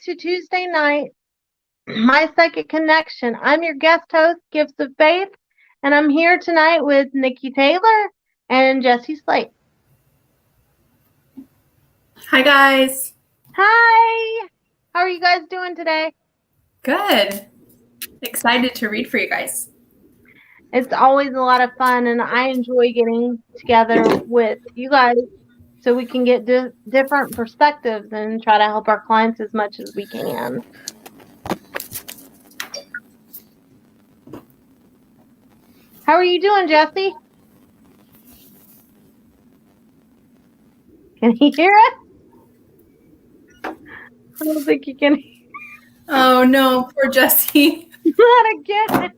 to Tuesday night, My Psychic Connection. I'm your guest host, Gifts of Faith, and I'm here tonight with Nikki Taylor and Jesse Slate. Hi, guys. Hi. How are you guys doing today? Good. Excited to read for you guys. It's always a lot of fun, and I enjoy getting together with you guys so we can get different perspectives and try to help our clients as much as we can. How are you doing, Jesse? Can he hear us? I don't think he can. Oh, no. Poor Jesse. Not again.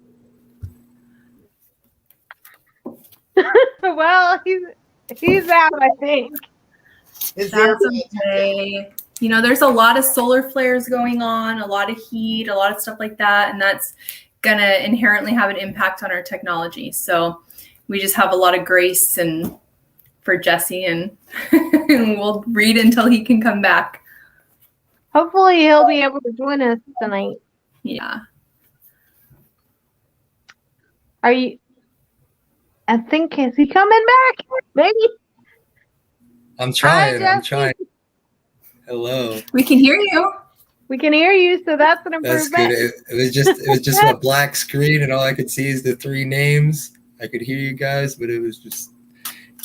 Well, he's out, I think. That's okay. You know, there's a lot of solar flares going on, a lot of heat, a lot of stuff like that, and that's going to inherently have an impact on our technology. So we just have a lot of grace and for Jesse, and we'll read until he can come back. Hopefully he'll be able to join us tonight. Yeah. Are you? I think, is he coming back? Maybe. I'm trying. Hi, I'm trying. Hello. We can hear you. We can hear you, so that's an improvement. That's good. It was just a black screen, and all I could see is the three names. I could hear you guys, but it was just,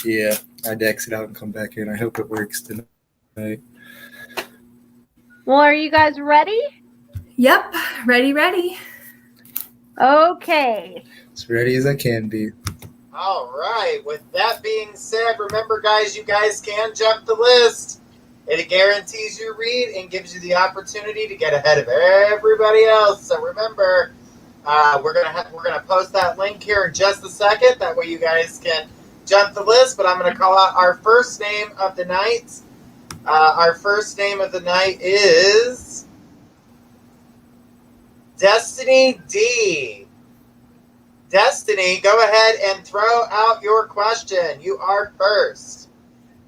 yeah. I had to exit out and come back in. I hope it works tonight. Well, are you guys ready? Yep. Ready. Okay. As ready as I can be. All right. With that being said, remember, guys, you guys can jump the list. It guarantees you read and gives you the opportunity to get ahead of everybody else. So remember, we're gonna post that link here in just a second. That way, you guys can jump the list. But I'm gonna call out our first name of the night. Our first name of the night is Destiny D. Destiny, go ahead and throw out your question. You are first.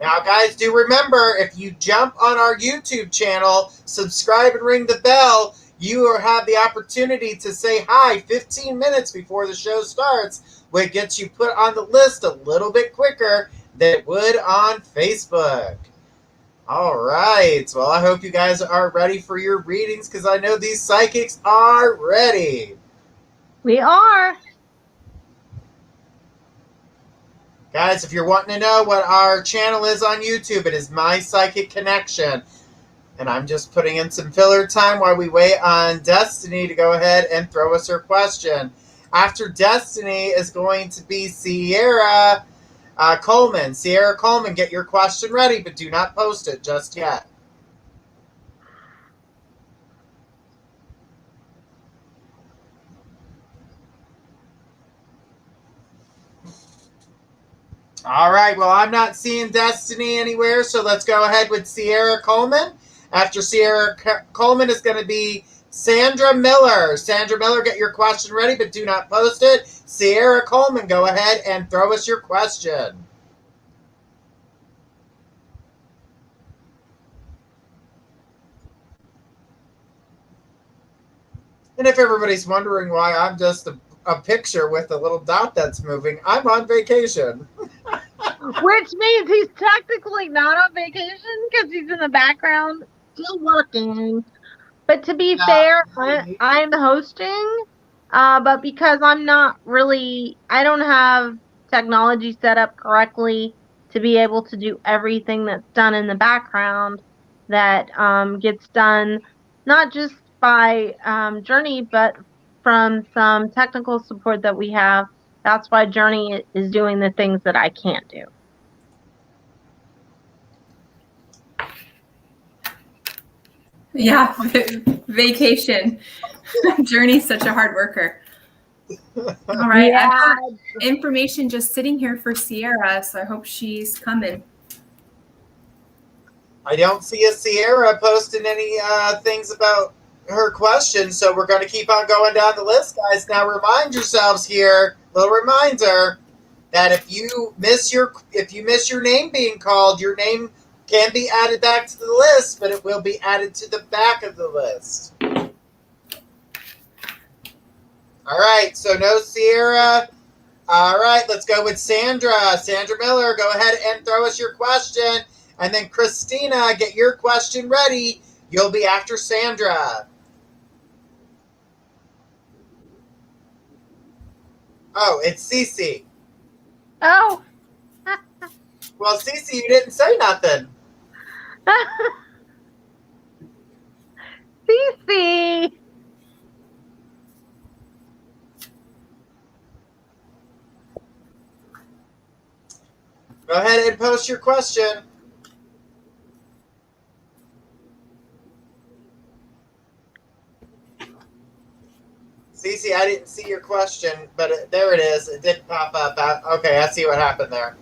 Now, guys, do remember, if you jump on our YouTube channel, subscribe and ring the bell, you will have the opportunity to say hi 15 minutes before the show starts, which gets you put on the list a little bit quicker than it would on Facebook. All right. Well, I hope you guys are ready for your readings, because I know these psychics are ready. We are. Guys, if you're wanting to know what our channel is on YouTube, it is My Psychic Connection. And I'm just putting in some filler time while we wait on Destiny to go ahead and throw us her question. After Destiny is going to be Sierra Coleman. Sierra Coleman, get your question ready, but do not post it just yet. All right, well, I'm not seeing Destiny anywhere, so let's go ahead with Sierra Coleman. After Sierra Coleman is going to be Sandra Miller. Sandra Miller, get your question ready, but do not post it. Sierra Coleman, go ahead and throw us your question. And if everybody's wondering why I'm just a picture with a little dot that's moving, I'm on vacation. Which means he's technically not on vacation because he's in the background still working. But to be fair, I'm hosting, but because I'm not really, I don't have technology set up correctly to be able to do everything that's done in the background that gets done not just by Journey, but from some technical support that we have. That's why Journey is doing the things that I can't do. Yeah, vacation. Journey's such a hard worker. All right, yeah. I have information just sitting here for Sierra, so I hope she's coming. I don't see a Sierra posting any things about her question, so we're going to keep on going down the list, guys. Now, remind yourselves here, little reminder, that if you miss your name being called, your name can be added back to the list, but it will be added to the back of the list. All right, so no Sierra. All right, let's go with Sandra. Sandra Miller, go ahead and throw us your question. And then Christina, get your question ready. You'll be after Sandra. Oh, it's Cece. Oh. Well, Cece, you didn't say nothing. Cece. Go ahead and post your question. Cece, I didn't see your question, but there it is. It did pop up. Okay, I see what happened there.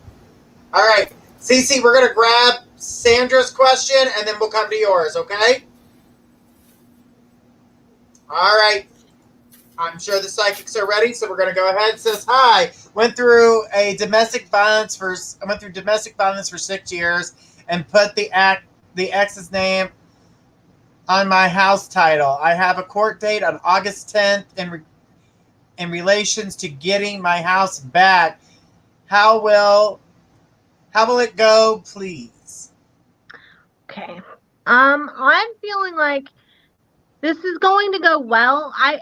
All right, Cece, we're going to grab Sandra's question, and then we'll come to yours, okay? All right. I'm sure the psychics are ready, so we're going to go ahead. It says, hi, went through domestic violence for 6 years and put the ex's name on my house title. I have a court date on August 10th in relations to getting my house back. How will it go, please? Okay. I'm feeling like this is going to go well. I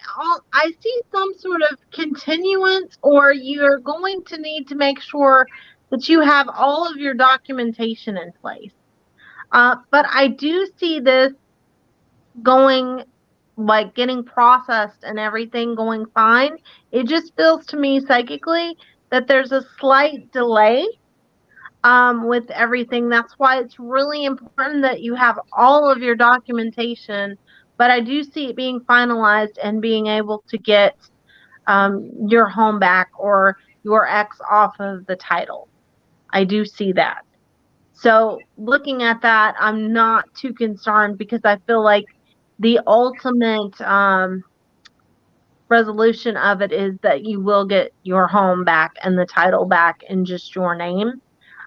see some sort of continuance, or you're going to need to make sure that you have all of your documentation in place. But I do see this going, like, getting processed and everything going fine. It just feels to me psychically that there's a slight delay with everything. That's why it's really important that you have all of your documentation. But I do see it being finalized and being able to get your home back or your ex off of the title. I do see that. So looking at that, I'm not too concerned because I feel like the ultimate resolution of it is that you will get your home back and the title back in just your name.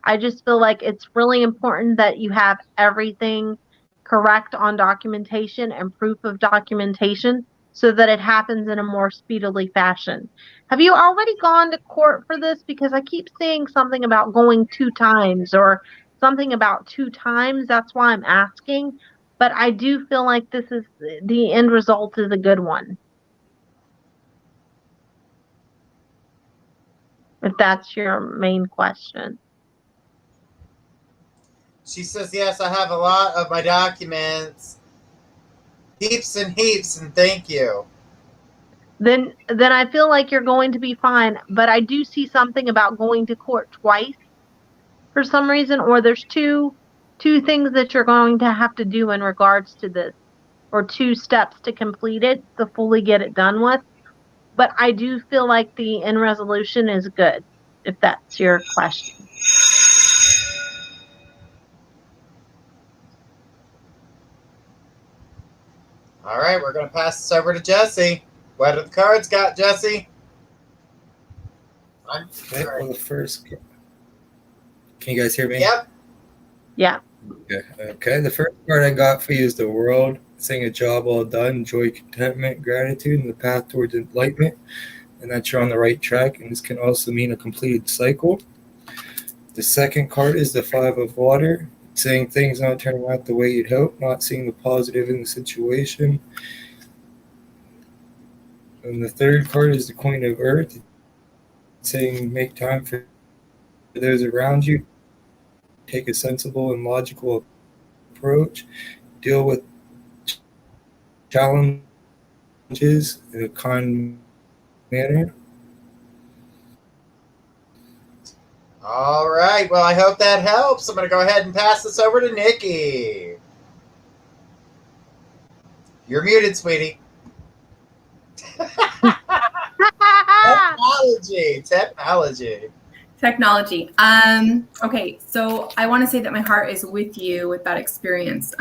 I just feel like it's really important that you have everything correct on documentation and proof of documentation so that it happens in a more speedily fashion. Have you already gone to court for this? Because I keep seeing something about going 2 times or something about 2 times. That's why I'm asking. But I do feel like this is the end result is a good one. If that's your main question. She says, yes, I have a lot of my documents. Heaps and heaps, and thank you. Then I feel like you're going to be fine. But I do see something about going to court twice for some reason, or there's two things that you're going to have to do in regards to this, or 2 steps to complete it, to fully get it done with. But I do feel like the end resolution is good, if that's your question. All right, we're going to pass this over to Jesse. What have the cards got, Jesse? Okay, well, the first. Can you guys hear me? Yep. Yeah. Okay. The first card I got for you is the World. Saying a job well done, joy, contentment, gratitude, and the path towards enlightenment, and that you're on the right track. And this can also mean a completed cycle. The second card is the Five of Water, saying things not turning out the way you'd hope, not seeing the positive in the situation. And the third card is the Queen of Earth, saying make time for those around you, take a sensible and logical approach, deal with challenges in a kind manner. All right. Well, I hope that helps. I'm going to go ahead and pass this over to Nikki. You're muted, sweetie. Technology. Okay, so I want to say that my heart is with you with that experience.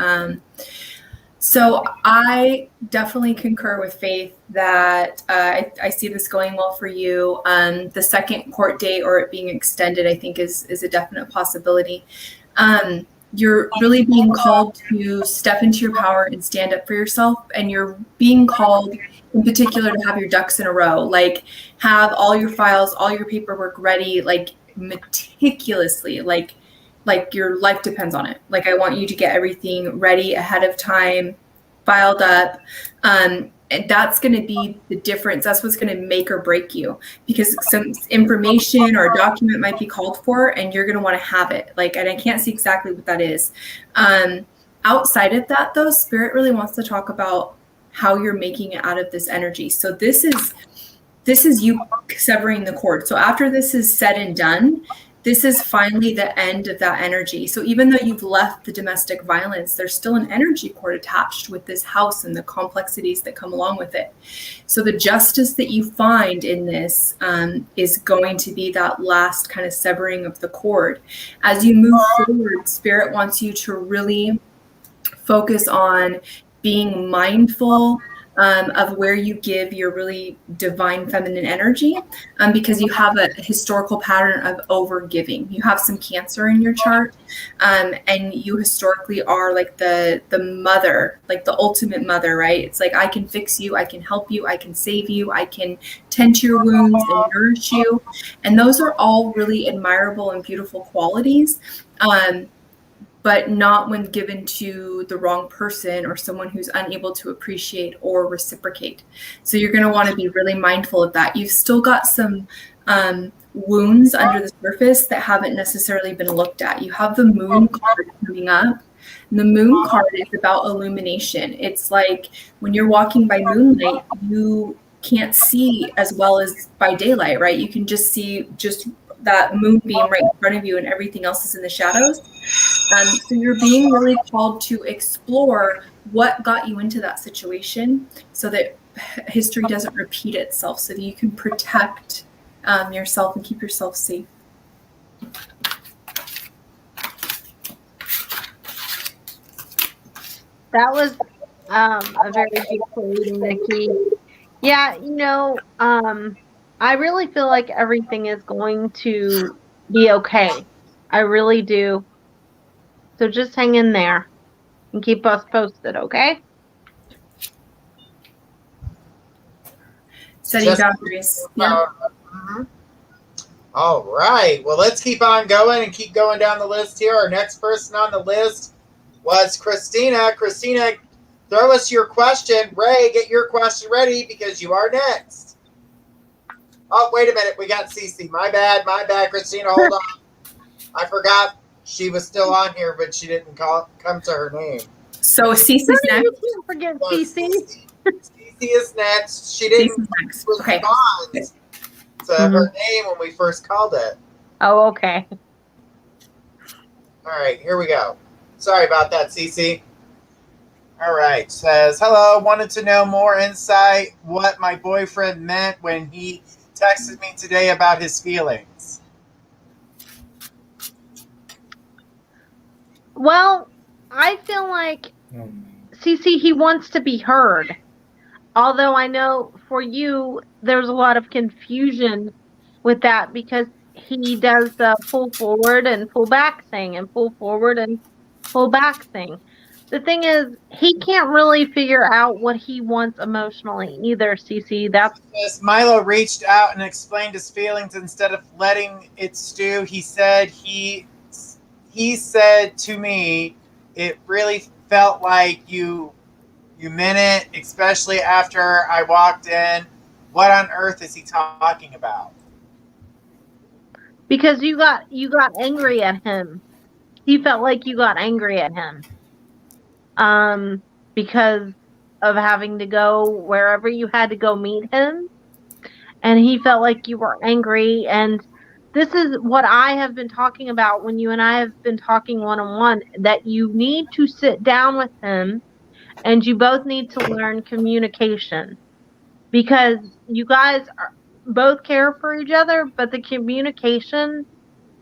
So I definitely concur with Faith that I see this going well for you. The second court date or it being extended, I think is a definite possibility. you're really being called to step into your power and stand up for yourself. And you're being called in particular to have your ducks in a row, like have all your files, all your paperwork ready, like meticulously, like your life depends on it. Like I want you to get everything ready ahead of time, filed up. And that's going to be the difference. That's what's going to make or break you, because some information or a document might be called for and you're going to want to have it. Like, and I can't see exactly what that is. Outside of that though, Spirit really wants to talk about how you're making it out of this energy. So this is you severing the cord. So after this is said and done, this is finally the end of that energy. So even though you've left the domestic violence, there's still an energy cord attached with this house and the complexities that come along with it. So the justice that you find in this is going to be that last kind of severing of the cord. As you move forward, Spirit wants you to really focus on being mindful of where you give your really divine feminine energy, because you have a historical pattern of over giving. You have some Cancer in your chart, and you historically are like the mother, like the ultimate mother, right? It's like, I can fix you, I can help you, I can save you, I can tend to your wounds and nourish you. And those are all really admirable and beautiful qualities. But not when given to the wrong person or someone who's unable to appreciate or reciprocate. So you're going to want to be really mindful of that. You've still got some wounds under the surface that haven't necessarily been looked at. You have the Moon card coming up. And the Moon card is about illumination. It's like when you're walking by moonlight, you can't see as well as by daylight, right? You can just see just that moonbeam right in front of you and everything else is in the shadows. So you're being really called to explore what got you into that situation so that history doesn't repeat itself, so that you can protect yourself and keep yourself safe. That was a very beautiful reading, Nikki. Yeah, I really feel like everything is going to be okay. I really do. So just hang in there and keep us posted, okay? Setting boundaries. Yeah. All right. Well, let's keep on going and keep going down the list here. Our next person on the list was Christina. Christina, throw us your question. Ray, get your question ready because you are next. Oh, wait a minute. We got Cece. My bad, Christina. Hold on. I forgot she was still on here, but she didn't come to her name. So Cece's next. You can't forget Cece. Cece is next. She didn't respond to her name when we first called it. Oh, okay. All right, here we go. Sorry about that, Cece. All right, says, hello, wanted to know more insight what my boyfriend meant when he texted me today about his feelings. Well, I feel like, Cece, he wants to be heard. Although I know for you, there's a lot of confusion with that because he does the pull forward and pull back thing and pull forward and pull back thing. The thing is, he can't really figure out what he wants emotionally either, Cece. Yes, Milo reached out and explained his feelings instead of letting it stew. He said he said to me, it really felt like you meant it, especially after I walked in. What on earth is he talking about? Because you got angry at him. He felt like you got angry at him. Because of having to go wherever you had to go meet him. And he felt like you were angry. And this is what I have been talking about when you and I have been talking one-on-one, that you need to sit down with him and you both need to learn communication. Because you guys both care for each other, but the communication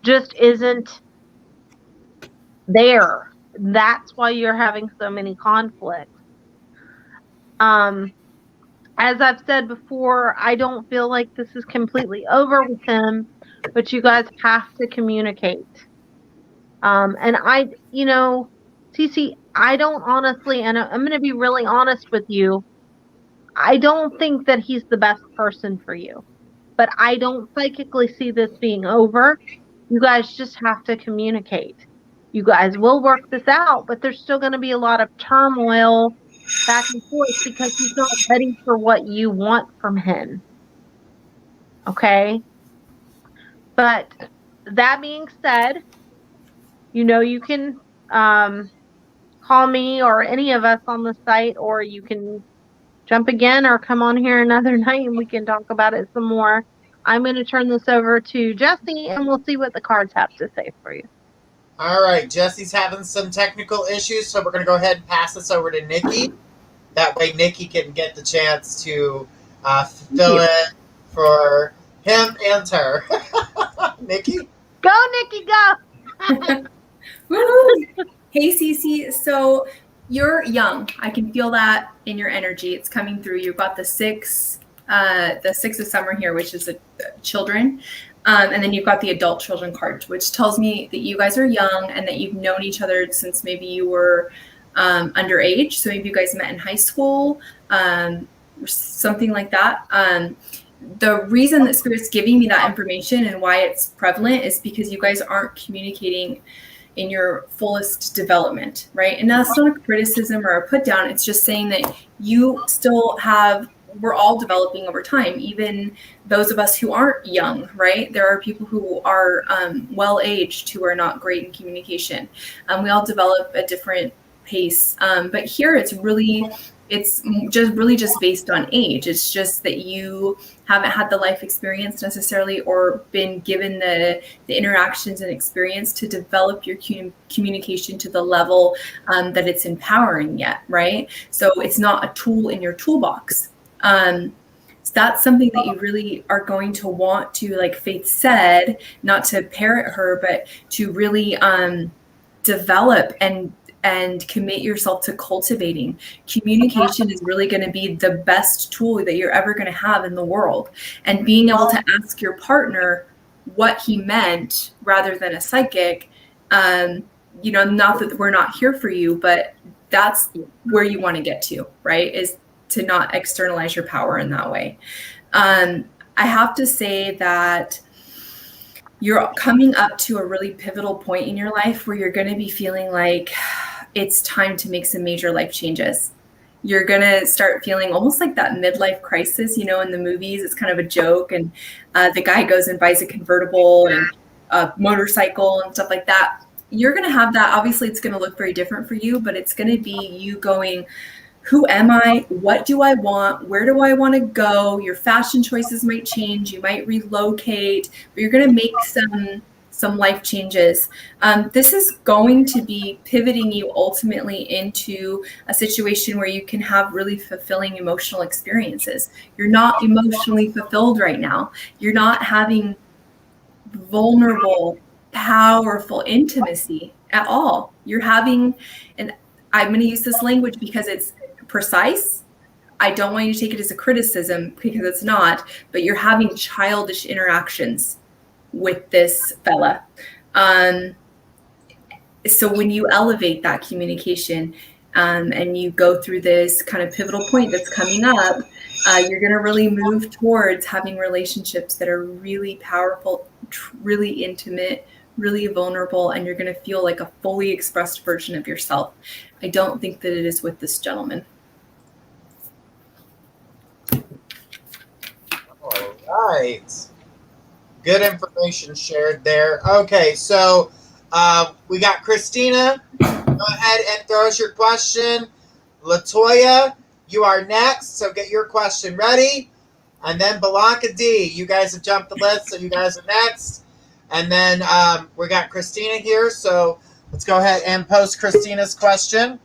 just isn't there. That's why you're having so many conflicts. As I've said before, I don't feel like this is completely over with him, but you guys have to communicate. And Cece, I don't honestly, and I'm going to be really honest with you, I don't think that he's the best person for you. But I don't psychically see this being over. You guys just have to communicate. You guys will work this out, but there's still going to be a lot of turmoil back and forth because he's not ready for what you want from him. Okay? But that being said, you can call me or any of us on the site, or you can jump again or come on here another night and we can talk about it some more. I'm going to turn this over to Jesse and we'll see what the cards have to say for you. All right, Jesse's having some technical issues, so we're going to go ahead and pass this over to Nikki. That way Nikki can get the chance to fill it for him and her. Nikki? Go, Nikki, go! Hey, Cece. So you're young. I can feel that in your energy. It's coming through. You've got the six of Summer here, which is children. And then you've got the adult children card, which tells me that you guys are young and that you've known each other since maybe you were underage. So maybe you guys met in high school, or something like that. The reason that Spirit's giving me that information and why it's prevalent is because you guys aren't communicating in your fullest development, right? And that's not a criticism or a put down. It's just saying that you still we're all developing over time, even those of us who aren't young, right? There are people who are well-aged who are not great in communication. We all develop at different pace. But here it's just based on age. It's just that you haven't had the life experience necessarily or been given the interactions and experience to develop your communication to the level that it's empowering yet, right? So it's not a tool in your toolbox. So that's something that you really are going to want to, like Faith said, not to parrot her, but to really develop and commit yourself to cultivating. Communication is really going to be the best tool that you're ever going to have in the world. And being able to ask your partner what he meant rather than a psychic, not that we're not here for you, but that's where you want to get to, right? Is to not externalize your power in that way. I have to say that you're coming up to a really pivotal point in your life where you're going to be feeling like it's time to make some major life changes. You're going to start feeling almost like that midlife crisis, in the movies. It's kind of a joke. And the guy goes and buys a convertible and a motorcycle and stuff like that. You're going to have that. Obviously, it's going to look very different for you, but it's going to be you going, who am I? What do I want? Where do I want to go? Your fashion choices might change. You might relocate, but you're going to make some life changes. This is going to be pivoting you ultimately into a situation where you can have really fulfilling emotional experiences. You're not emotionally fulfilled right now. You're not having vulnerable, powerful intimacy at all. You're having, and I'm going to use this language because it's precise. I don't want you to take it as a criticism because it's not, but you're having childish interactions with this fella. So when you elevate that communication and you go through this kind of pivotal point that's coming up, you're going to really move towards having relationships that are really powerful, really intimate, really vulnerable, and you're going to feel like a fully expressed version of yourself. I don't think that it is with this gentleman. All right. Good information shared there. Okay, so we got Christina. Go ahead and throw us your question. LaToya, you are next, so get your question ready. And then Blanca D, you guys have jumped the list, so you guys are next. And then we got Christina here, so let's go ahead and post Christina's question.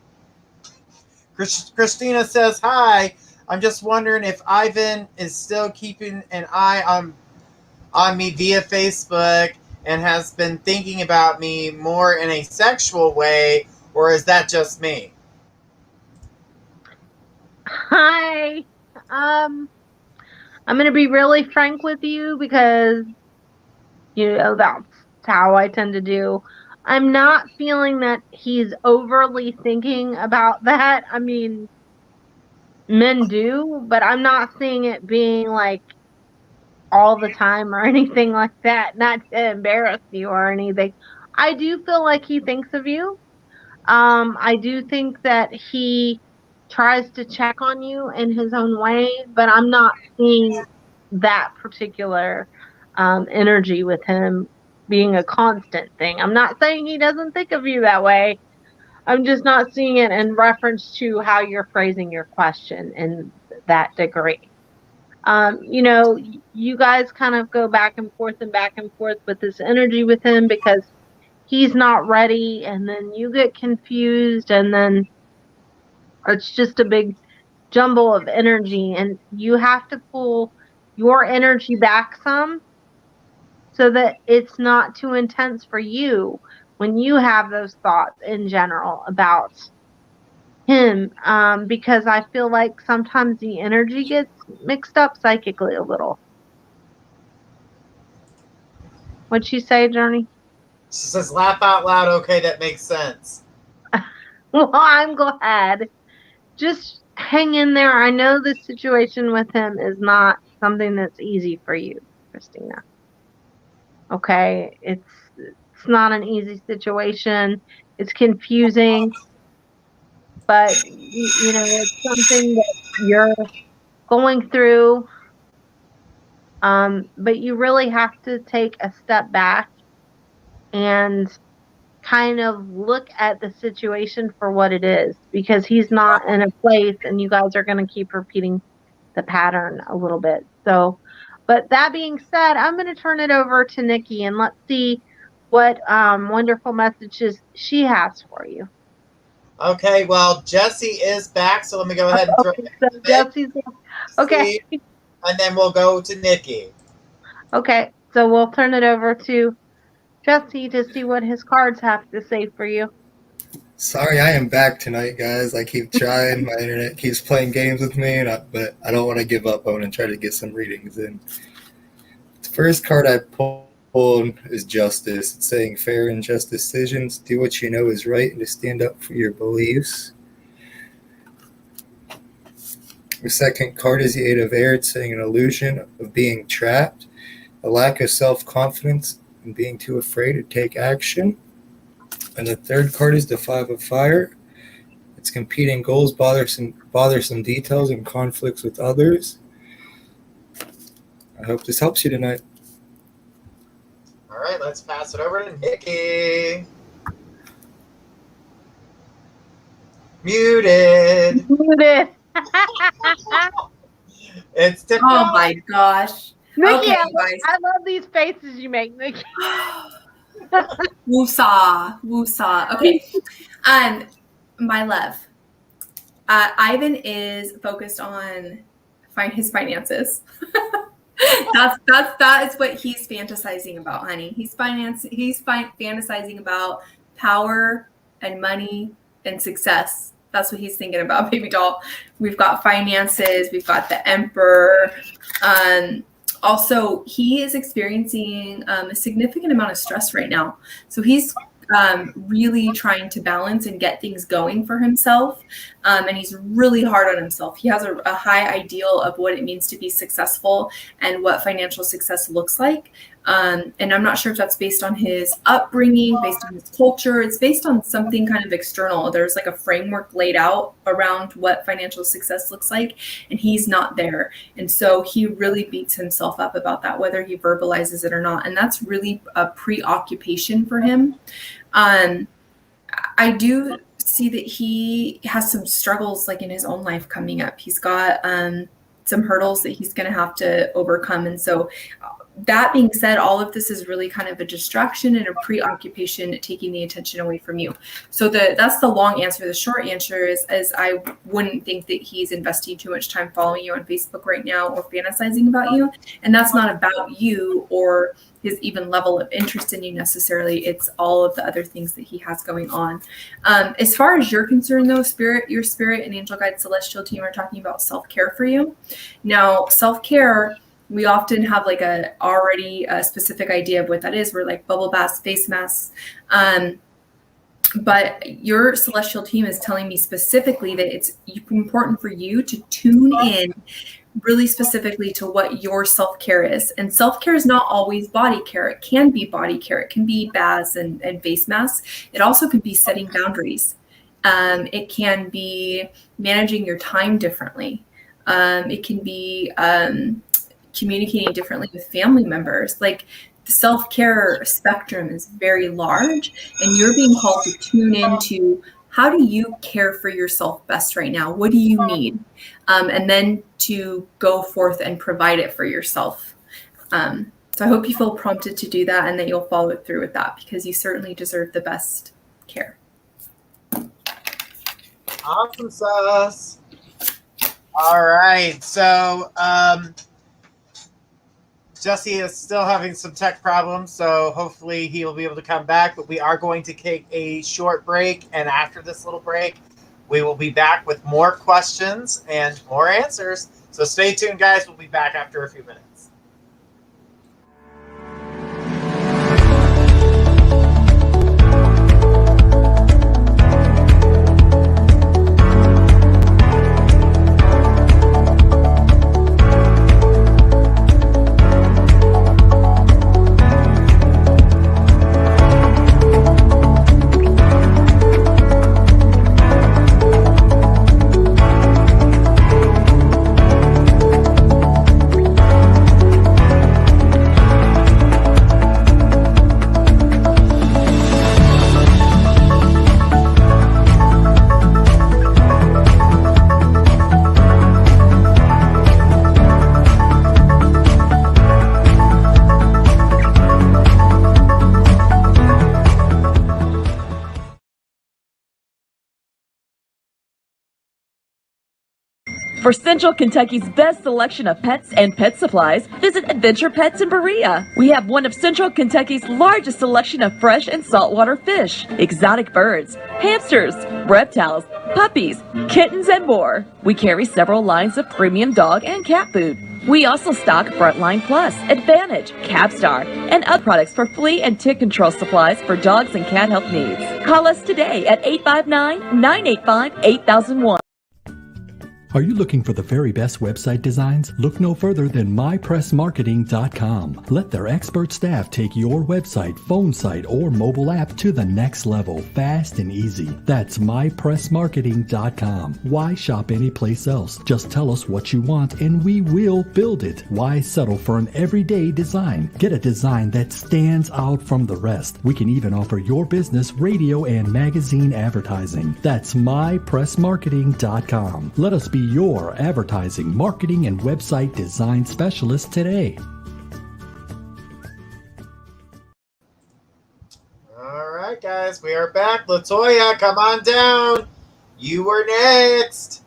Christina says, hi, I'm just wondering if Ivan is still keeping an eye on me via Facebook and has been thinking about me more in a sexual way, or is that just me? Hi. I'm going to be really frank with you because, that's how I tend to do. I'm not feeling that he's overly thinking about that. I mean, men do, but I'm not seeing it being like all the time or anything like that. Not to embarrass you or anything. I do feel like he thinks of you. I do think that he tries to check on you in his own way, but I'm not seeing that particular energy with him being a constant thing. I'm not saying he doesn't think of you that way. I'm just not seeing it in reference to how you're phrasing your question in that degree. You guys kind of go back and forth with this energy with him because he's not ready, and then you get confused, and then it's just a big jumble of energy, and you have to pull your energy back some so that it's not too intense for you when you have those thoughts in general about him, because I feel like sometimes the energy gets mixed up psychically a little. What'd she say, Journey? She says, laugh out loud. Okay, that makes sense. Well, I'm glad. Just hang in there. I know this situation with him is not something that's easy for you, Christina. Okay? It's not an easy situation. It's confusing, but it's something that you're going through. But you really have to take a step back and kind of look at the situation for what it is, because he's not in a place and you guys are going to keep repeating the pattern a little bit. So, but that being said, I'm going to turn it over to Nikki and let's see what wonderful messages she has for you. Okay, well, Jesse is back, so let me go ahead and throw it. So Jesse's okay. And then we'll go to Nikki. Okay, so we'll turn it over to Jesse to see what his cards have to say for you. Sorry, I am back tonight, guys. I keep trying. My internet keeps playing games with me, but I don't want to give up. I want to try to get some readings in. The first card I pulled is Justice. It's saying fair and just decisions. Do what you know is right and to stand up for your beliefs. The second card is the Eight of Air. It's saying an illusion of being trapped, a lack of self-confidence, and being too afraid to take action. And the third card is the Five of Fire. It's competing goals, bothersome details, and conflicts with others. I hope this helps you tonight. All right, let's pass it over to Nikki. Muted. It's different. Oh my gosh. Nikki, Okay, I love these faces you make, Nikki. Woosah. Okay. My love. Ivan is focused on his finances. that is what he's fantasizing about, honey. He's fantasizing about power and money and success. That's what he's thinking about, baby doll. We've got finances. We've got the Emperor. Also, he is experiencing a significant amount of stress right now. So he's really trying to balance and get things going for himself. And he's really hard on himself. He has a high ideal of what it means to be successful and what financial success looks like. And I'm not sure if that's based on his upbringing, based on his culture. It's based on something kind of external. There's like a framework laid out around what financial success looks like, and he's not there. And so he really beats himself up about that, whether he verbalizes it or not. And that's really a preoccupation for him. I do see that he has some struggles like in his own life coming up. He's got some hurdles that he's going to have to overcome. And so that being said, all of this is really kind of a distraction and a preoccupation taking the attention away from you. So that's the long answer. The short answer is I wouldn't think that he's investing too much time following you on Facebook right now or fantasizing about you. And that's not about you or his even level of interest in you necessarily. It's all of the other things that he has going on. As far as you're concerned though, your spirit and angel guide celestial team are talking about self-care for you. Now, self-care we often have like a specific idea of what that is. We're like bubble baths, face masks. But your celestial team is telling me specifically that it's important for you to tune in really specifically to what your self-care is. And self-care is not always body care. It can be body care. It can be baths and face masks. It also can be setting boundaries. It can be managing your time differently. It can be communicating differently with family members. Like, the self-care spectrum is very large, and you're being called to tune into how do you care for yourself best right now? What do you need? And then to go forth and provide it for yourself. So I hope you feel prompted to do that and that you'll follow through with that, because you certainly deserve the best care. Awesome sauce. All right. So Jesse is still having some tech problems, so hopefully he will be able to come back. But we are going to take a short break, and after this little break, we will be back with more questions and more answers. So stay tuned, guys. We'll be back after a few minutes. For Central Kentucky's best selection of pets and pet supplies, visit Adventure Pets in Berea. We have one of Central Kentucky's largest selection of fresh and saltwater fish, exotic birds, hamsters, reptiles, puppies, kittens, and more. We carry several lines of premium dog and cat food. We also stock Frontline Plus, Advantage, Capstar, and other products for flea and tick control supplies for dogs and cat health needs. Call us today at 859-985-8001. Are you looking for the very best website designs? Look no further than mypressmarketing.com. Let their expert staff take your website, phone site, or mobile app to the next level, fast and easy. That's mypressmarketing.com. Why shop anyplace else? Just tell us what you want and we will build it. Why settle for an everyday design? Get a design that stands out from the rest. We can even offer your business radio and magazine advertising. That's mypressmarketing.com. Let us be your advertising, marketing, and website design specialist today. All right, guys, we are back. Latoya, come on down. You were next.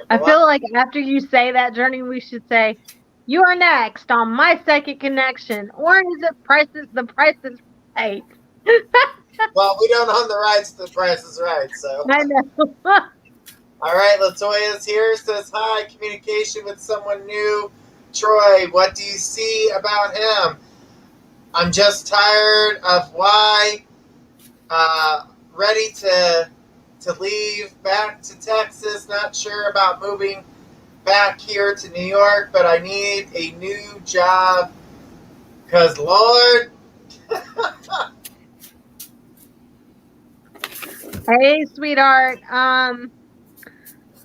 I feel like after you say that, Journey, we should say, you are next on My Second Connection. Or is it The Price is Right? Well, we don't own the rights to The Price is Right, so. I know. All right, Latoya's here. Says, hi, communication with someone new. Troy, what do you see about him? I'm just tired of why. Ready to leave back to Texas. Not sure about moving back here to New York, but I need a new job because, Lord. Hey, sweetheart. I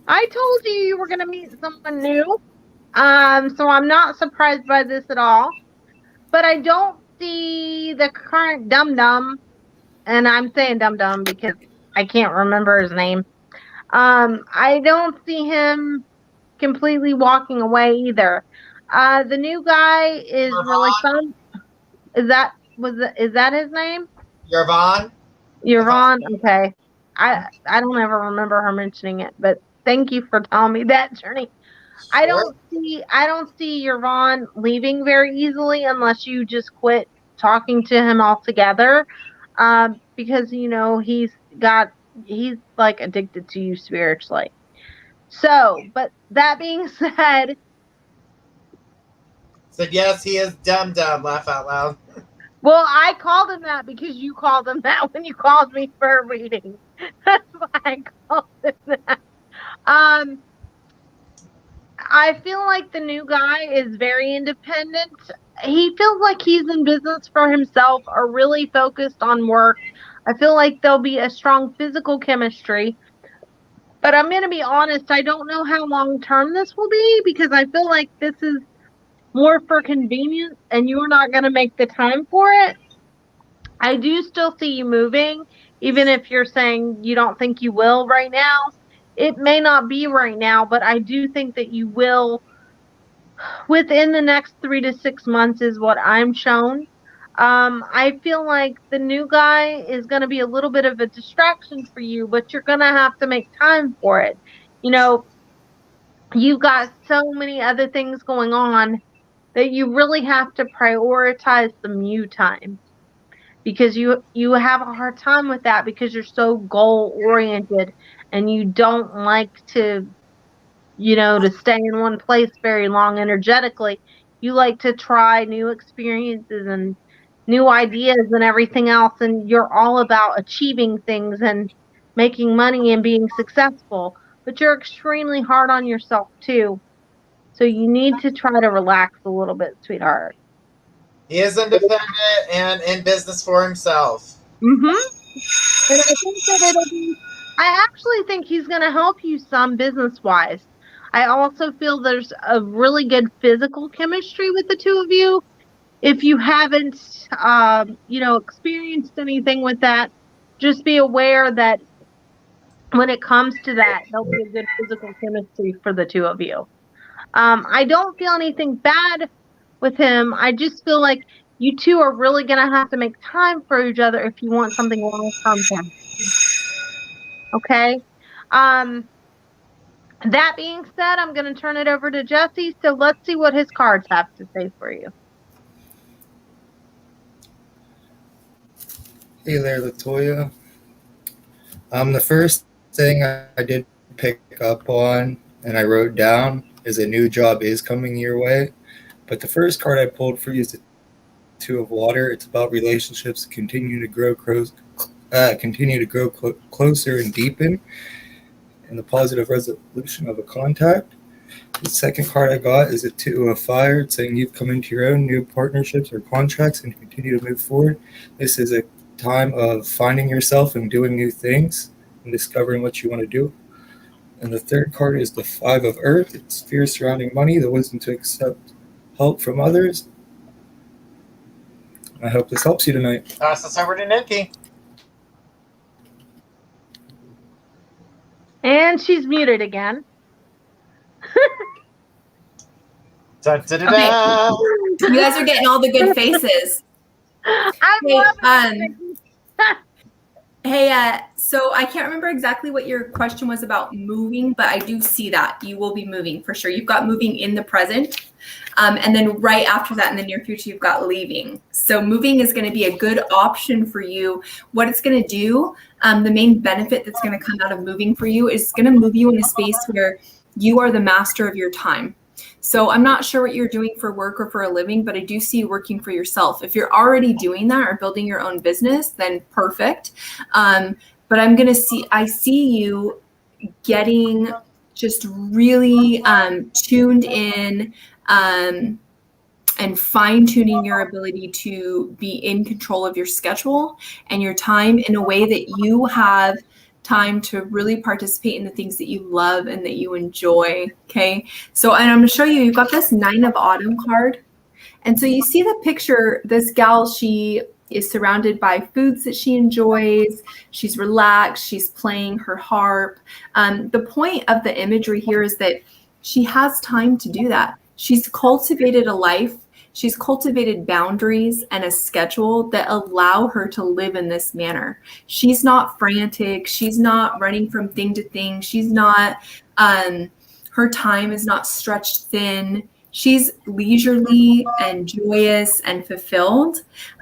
told you were going to meet someone new. So I'm not surprised by this at all. But I don't see the current dum-dum, and I'm saying dum-dum because I can't remember his name. I don't see him completely walking away either. The new guy is really fun. Is that his name? Yvonne? Yvonne, okay. I don't ever remember her mentioning it, but thank you for telling me that, Journey. Sure. I don't see Yvonne leaving very easily unless you just quit talking to him altogether, because he's like addicted to you spiritually. So, but that being said, yes, he is dumb. Laugh out loud. well, I called him that because you called him that when you called me for a reading. That's why I called him that. I feel like the new guy is very independent. He feels like he's in business for himself or really focused on work. I feel like there'll be a strong physical chemistry. But I'm going to be honest, I don't know how long term this will be because I feel like this is more for convenience and you're not going to make the time for it. I do still see you moving, even if you're saying you don't think you will right now. It may not be right now, but I do think that you will within the next 3 to 6 months is what I'm shown. I feel like the new guy is going to be a little bit of a distraction for you, but you're going to have to make time for it. You've got so many other things going on that you really have to prioritize the you time because you have a hard time with that because you're so goal oriented and you don't like to stay in one place very long energetically. You like to try new experiences and new ideas and everything else. And you're all about achieving things and making money and being successful. But you're extremely hard on yourself too. So you need to try to relax a little bit, sweetheart. He is independent and in business for himself. Mm-hmm. And I actually think he's going to help you some business-wise. I also feel there's a really good physical chemistry with the two of you. If you haven't, experienced anything with that, just be aware that when it comes to that, there'll be a good physical chemistry for the two of you. I don't feel anything bad with him. I just feel like you two are really going to have to make time for each other if you want something long-term. Okay? That being said, I'm going to turn it over to Jesse. So let's see what his cards have to say for you. Hey there, Latoya. The first thing I did pick up on and I wrote down is a new job is coming your way. But the first card I pulled for you is the Two of Water. It's about relationships continue to grow closer and deepen, and the positive resolution of a contact. The second card I got is a Two of Fire. It's saying you've come into your own new partnerships or contracts and continue to move forward. This is a time of finding yourself and doing new things and discovering what you want to do. And the third card is the Five of Earth. It's fear surrounding money, the wisdom to accept help from others. I hope this helps you tonight. Pass this over to Nikki. And she's muted again. Dun, dun, dun, dun. You guys are getting all the good faces. I'm loving it. Hey, so I can't remember exactly what your question was about moving, but I do see that you will be moving for sure. You've got moving in the present. And then right after that in the near future, you've got leaving. So moving is going to be a good option for you. What it's going to do, the main benefit that's going to come out of moving for you is going to move you in a space where you are the master of your time. So I'm not sure what you're doing for work or for a living, but I do see you working for yourself. If you're already doing that or building your own business, then perfect. But I see you getting just really tuned in and fine-tuning your ability to be in control of your schedule and your time in a way that you have time to really participate in the things that you love and that you enjoy. Okay. So, and I'm going to show you, you've got this 9 of Autumn card. And so you see the picture, this gal, she is surrounded by foods that she enjoys. She's relaxed. She's playing her harp. The point of the imagery here is that she has time to do that. She's cultivated a life. She's cultivated boundaries and a schedule that allow her to live in this manner. She's not frantic. She's not running from thing to thing. She's not, her time is not stretched thin. She's leisurely and joyous and fulfilled.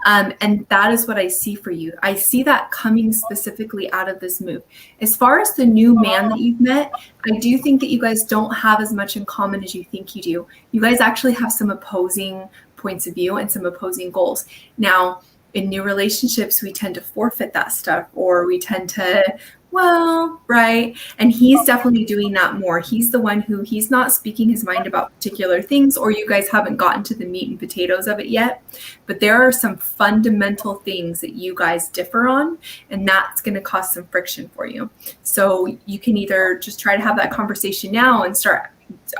And that is what I see for you. I see that coming specifically out of this move. As far as the new man that you've met, I do think that you guys don't have as much in common as you think you do. You guys actually have some opposing points of view and some opposing goals. Now, in new relationships, we tend to forfeit that stuff, or we tend to, well, right. And he's definitely doing that more. He's the one who he's not speaking his mind about particular things, or you guys haven't gotten to the meat and potatoes of it yet. But there are some fundamental things that you guys differ on, and that's going to cause some friction for you. So you can either just try to have that conversation now and start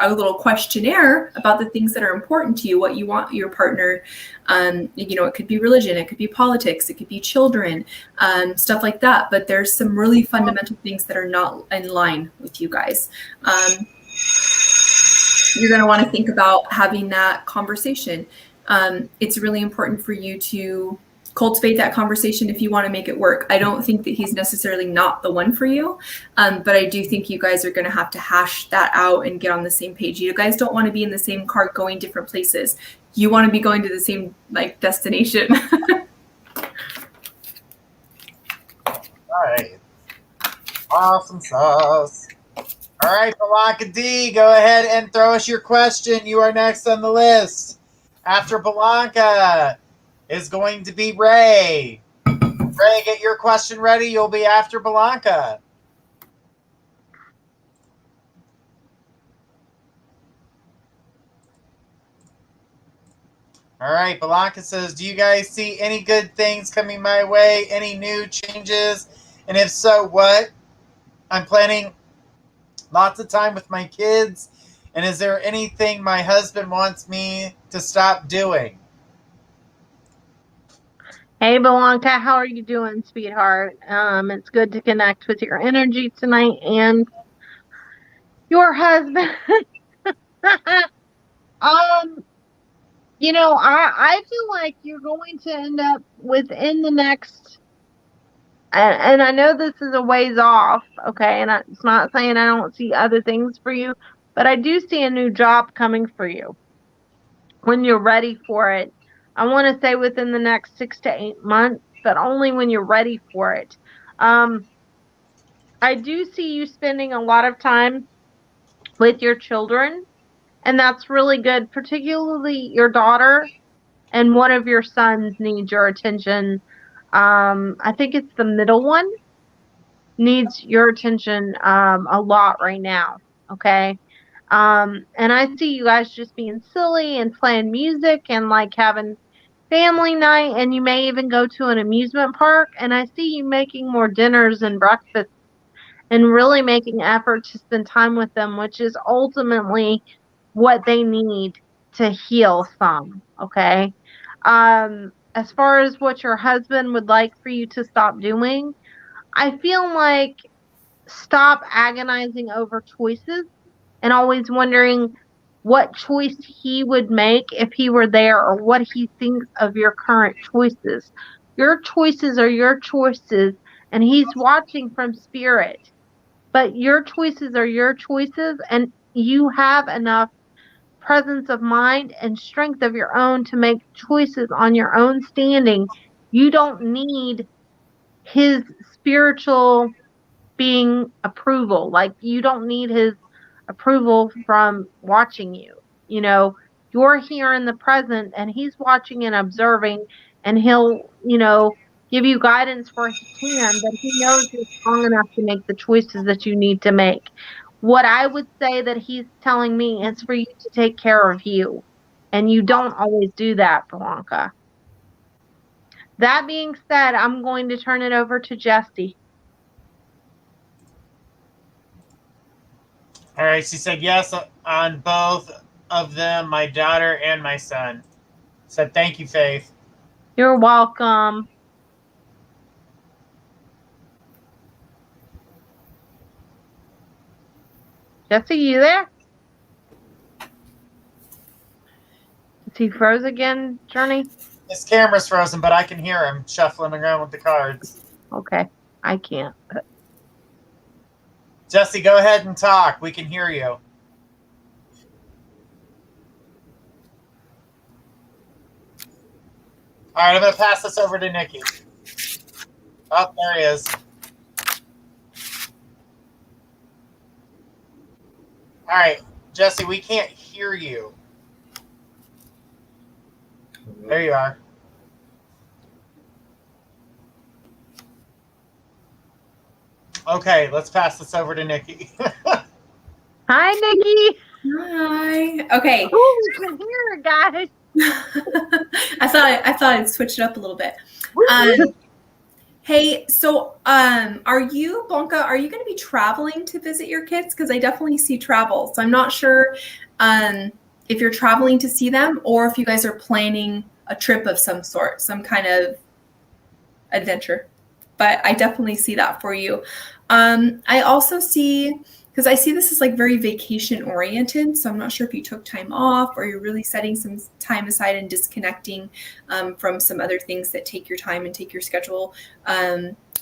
a little questionnaire about the things that are important to you, what you want your partner. It could be religion, it could be politics, it could be children, stuff like that. But there's some really fundamental things that are not in line with you guys. You're going to want to think about having that conversation. It's really important for you to cultivate that conversation if you want to make it work. I don't think that he's necessarily not the one for you, but I do think you guys are going to have to hash that out and get on the same page. You guys don't want to be in the same car going different places. You want to be going to the same destination. All right. Awesome sauce. All right, Blanca D, go ahead and throw us your question. You are next on the list. After Blanca is going to be Ray. Ray, get your question ready. You'll be after Blanca. All right, Blanca says, do you guys see any good things coming my way? Any new changes? And if so, what? I'm planning lots of time with my kids. And is there anything my husband wants me to stop doing? Hey, Blanca, how are you doing, sweetheart? It's good to connect with your energy tonight and your husband. I feel like you're going to end up within the next, and I know this is a ways off, okay, and it's not saying I don't see other things for you, but I do see a new job coming for you when you're ready for it. I want to say within the next 6 to 8 months, but only when you're ready for it. I do see you spending a lot of time with your children, and that's really good, particularly your daughter and one of your sons needs your attention. I think it's the middle one needs your attention a lot right now, okay? And I see you guys just being silly and playing music and having family night, and you may even go to an amusement park, and I see you making more dinners and breakfasts and really making effort to spend time with them, which is ultimately what they need to heal some, okay? As far as what your husband would like for you to stop doing, I feel like stop agonizing over choices and always wondering what choice he would make if he were there, or what he thinks of your current choices. Your choices are your choices, and he's watching from spirit. But your choices are your choices, and you have enough presence of mind and strength of your own to make choices on your own standing. You don't need his spiritual being approval. You don't need his approval from watching you. You're here in the present, and he's watching and observing, and he'll, give you guidance where he can, but he knows you're strong enough to make the choices that you need to make. What I would say that he's telling me is for you to take care of you, and you don't always do that, Blanca. That being said, I'm going to turn it over to Jesse. All right, she said yes on both of them, my daughter and my son. Said thank you, Faith. You're welcome. Jesse, you there? Is he froze again, Journey? His camera's frozen, but I can hear him shuffling around with the cards. Okay, I can't. Jesse, go ahead and talk. We can hear you. All right, I'm going to pass this over to Nikki. Oh, there he is. All right, Jesse, we can't hear you. There you are. Okay, let's pass this over to Nikki. Hi, Nikki. Hi. Okay. Oh, we can hear her, guys. I thought I'd switch it up a little bit. Hey, so are you, Blanca, are you going to be traveling to visit your kids? Because I definitely see travel. So I'm not sure if you're traveling to see them or if you guys are planning a trip of some sort, some kind of adventure. But I definitely see that for you. I also see, because I see this as like very vacation oriented. So I'm not sure if you took time off or you're really setting some time aside and disconnecting from some other things that take your time and take your schedule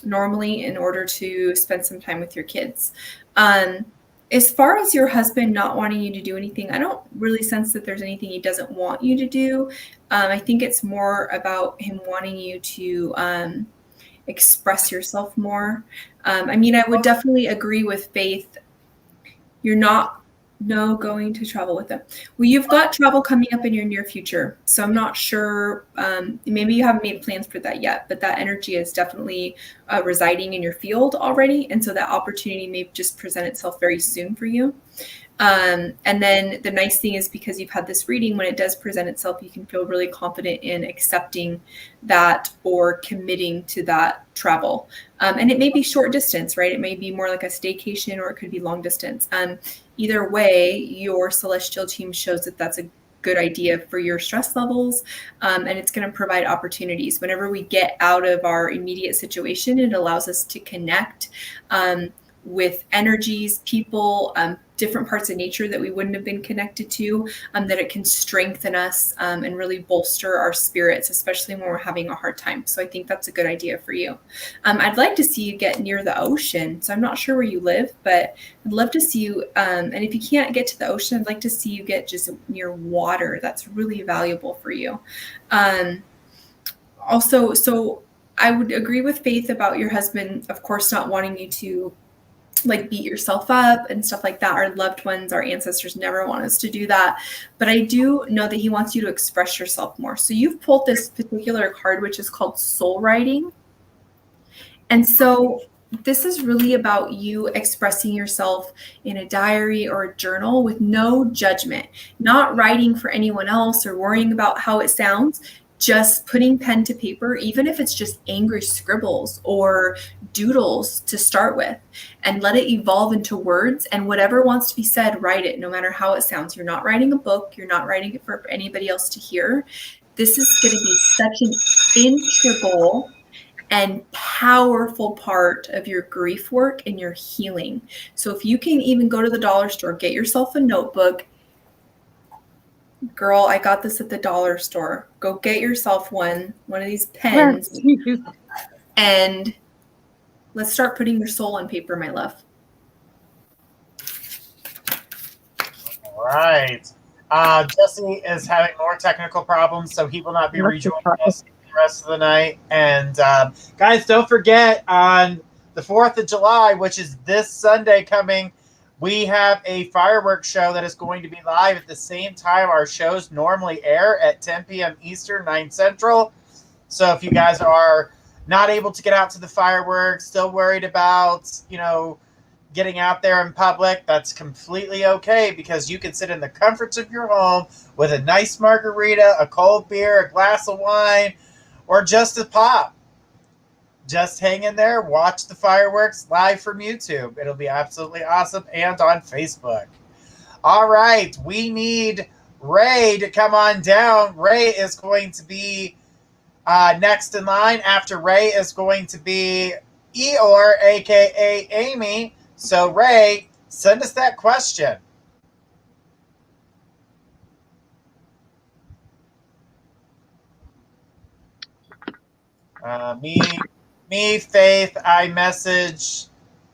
normally in order to spend some time with your kids. As far as your husband not wanting you to do anything, I don't really sense that there's anything he doesn't want you to do. I think it's more about him wanting you to express yourself more. I mean, I would definitely agree with Faith. You're not going to travel with them. Well, you've got travel coming up in your near future. So I'm not sure, maybe you haven't made plans for that yet, but that energy is definitely residing in your field already. And so that opportunity may just present itself very soon for you. And then the nice thing is because you've had this reading, when it does present itself, you can feel really confident in accepting that or committing to that travel. And it may be short distance, right? It may be more like a staycation or it could be long distance. Either way, your celestial team shows that that's a good idea for your stress levels. And it's going to provide opportunities. Whenever we get out of our immediate situation, it allows us to connect with energies, people, different parts of nature that we wouldn't have been connected to, that it can strengthen us and really bolster our spirits, especially when we're having a hard time. So I think that's a good idea for you. I'd like to see you get near the ocean. So I'm not sure where you live, but I'd love to see you. And if you can't get to the ocean, I'd like to see you get just near water. That's really valuable for you. Also, so I would agree with Faith about your husband, of course, not wanting you to like beat yourself up and stuff like that. Our loved ones, our ancestors never want us to do that. But I do know that he wants you to express yourself more. So you've pulled this particular card, which is called soul writing. And so this is really about you expressing yourself in a diary or a journal with no judgment, not writing for anyone else or worrying about how it sounds. Just putting pen to paper, even if it's just angry scribbles or doodles to start with, and let it evolve into words. And whatever wants to be said, write it, no matter how it sounds. You're not writing a book. You're not writing it for anybody else to hear. This is going to be such an integral and powerful part of your grief work and your healing. So if you can even go to the dollar store, get yourself a notebook. Girl, I got this at the dollar store. Go get yourself one of these pens, and let's start putting your soul on paper, my love. All right. Jesse is having more technical problems, so he will not be rejoining us the rest of the night. And guys, don't forget, on the 4th of July, which is this Sunday coming, we have a fireworks show that is going to be live at the same time our shows normally air at 10 p.m. Eastern, 9 Central. So if you guys are not able to get out to the fireworks, still worried about, getting out there in public, that's completely okay, because you can sit in the comforts of your home with a nice margarita, a cold beer, a glass of wine, or just a pop. Just hang in there, watch the fireworks live from YouTube. It'll be absolutely awesome, and on Facebook. All right, we need Ray to come on down. Ray is going to be next in line. After Ray is going to be Eeyore, a.k.a. Amy. So, Ray, send us that question. Me, Faith, I message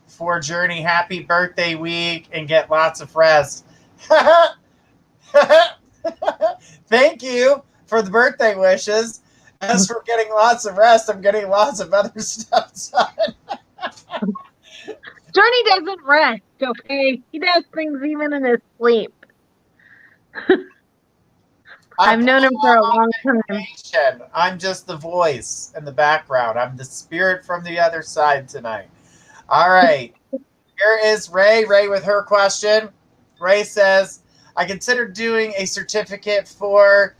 for Journey happy birthday week and get lots of rest. Thank you for the birthday wishes. As for getting lots of rest, I'm getting lots of other stuff done. Journey doesn't rest, okay? He does things even in his sleep. I've known him for a long time. I'm just the voice in the background. I'm the spirit from the other side tonight. All right. Here is Ray. Ray with her question. Ray says, I considered doing a certificate for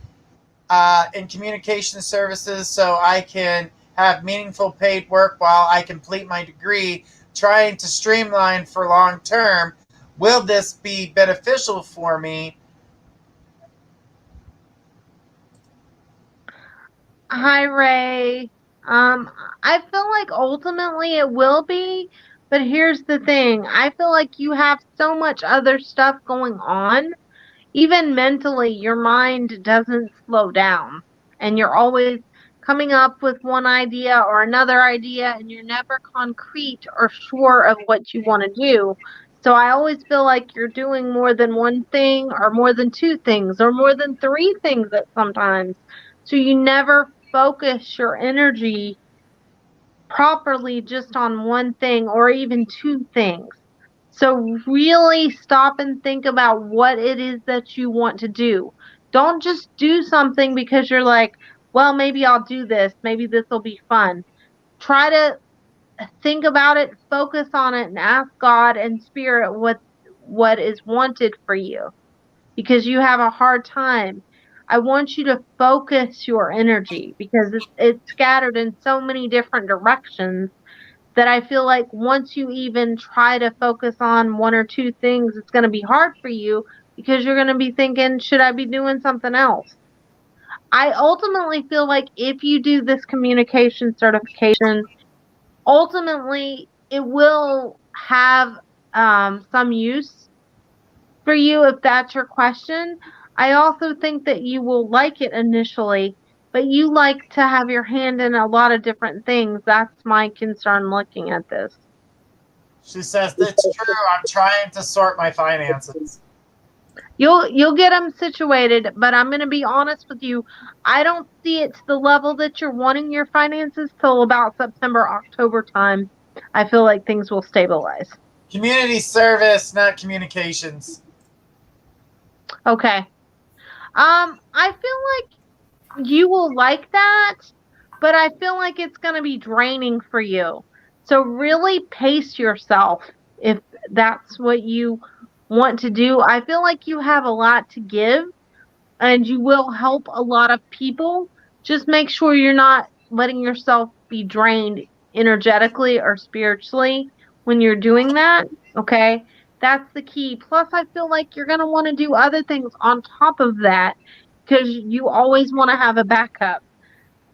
in communication services so I can have meaningful paid work while I complete my degree, trying to streamline for long term. Will this be beneficial for me? Hi, Ray. I feel like ultimately it will be, but here's the thing. I feel like you have so much other stuff going on. Even mentally, your mind doesn't slow down, and you're always coming up with one idea or another idea, and you're never concrete or sure of what you want to do. So I always feel like you're doing more than one thing, or more than two things, or more than three things at sometimes. So you never focus your energy properly just on one thing or even two things. So really stop and think about what it is that you want to do. Don't just do something because you're like, well, maybe I'll do this. Maybe this will be fun. Try to think about it, focus on it, and ask God and Spirit what is wanted for you, because you have a hard time. I want you to focus your energy because it's scattered in so many different directions that I feel like once you even try to focus on one or two things, it's going to be hard for you because you're going to be thinking, should I be doing something else? I ultimately feel like if you do this communication certification, ultimately it will have some use for you if that's your question. I also think that you will like it initially, but you like to have your hand in a lot of different things. That's my concern looking at this. She says, that's true. I'm trying to sort my finances. You'll get them situated, but I'm going to be honest with you. I don't see it to the level that you're wanting your finances till about September, October time. I feel like things will stabilize. Community service, not communications. Okay. I feel like you will like that, but I feel like it's going to be draining for you. So really pace yourself if that's what you want to do. I feel like you have a lot to give and you will help a lot of people. Just make sure you're not letting yourself be drained energetically or spiritually when you're doing that. Okay. That's the key. Plus, I feel like you're going to want to do other things on top of that because you always want to have a backup.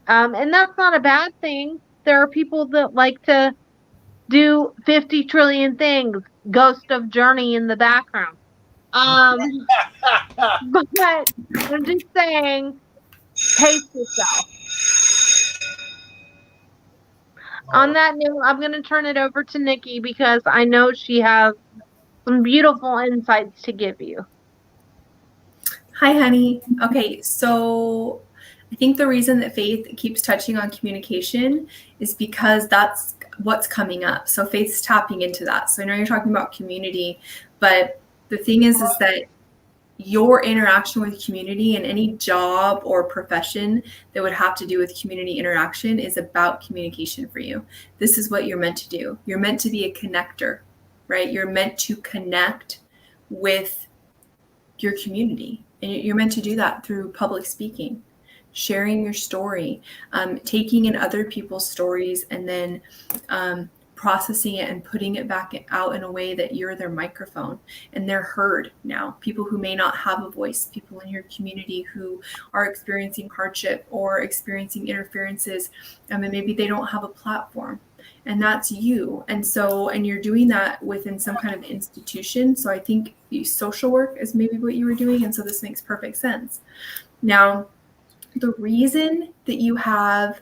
And that's not a bad thing. There are people that like to do 50 trillion things, Ghost of Journey in the background. But I'm just saying, pace yourself. On that note, I'm going to turn it over to Nikki because I know she has some beautiful insights to give you. Hi, honey. Okay, so I think the reason that Faith keeps touching on communication is because that's what's coming up. So Faith's tapping into that. So I know you're talking about community, but the thing is that your interaction with community and any job or profession that would have to do with community interaction is about communication for you. This is what you're meant to do. You're meant to be a connector, right? You're meant to connect with your community. And you're meant to do that through public speaking, sharing your story, taking in other people's stories, and then processing it and putting it back out in a way that you're their microphone and they're heard now. People who may not have a voice, people in your community who are experiencing hardship or experiencing interferences, and maybe they don't have a platform. And that's you. And you're doing that within some kind of institution. So I think social work is maybe what you were doing. And so this makes perfect sense. Now, the reason that you have